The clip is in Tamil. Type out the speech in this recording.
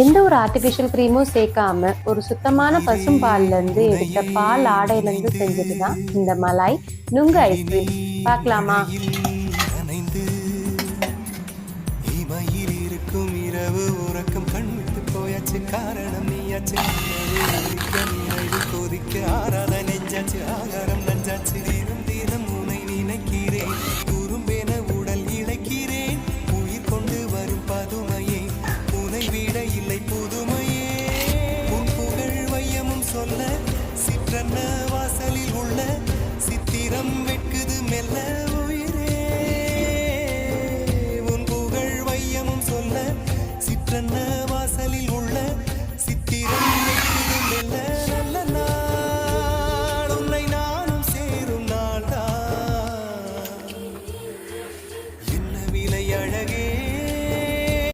எந்த ஒரு ஆர்டிஃபிஷியல் க்ரீமும் சேர்க்காம ஒரு சுத்தமான பசும்பால்ல இருந்து எடுத்த பால் ஆடையில இருந்து செஞ்சதுதான் இந்த மலாய் நுங்கு ஐஸ்கிரீம். பார்க்கலாமா? இரவு உறக்கம் கண்விட்டு போயாச்சு, காரணம் நீயாச்சு. கொதிக்க ஆறாத நெஞ்சாச்சு, ஆகாரம் நஞ்சாச்சு. தினம் தினம் உனை நினைக்கிறேன், குறும்பென உடல் இழைக்கிறேன். உயிர் கொண்டு வரும் பதுமையே, உனை விட இல்லை புதுமையே. உன் புகழ் வையமும் சொல்ல சிற்றன்ன வாசலில் உள்ள சித்திரம் வெட்குது மெல்ல உயிரே. உன் புகழ் வையமும் சொல்ல சிற்றன்ன வாசலில் உள்ள சித்திரம்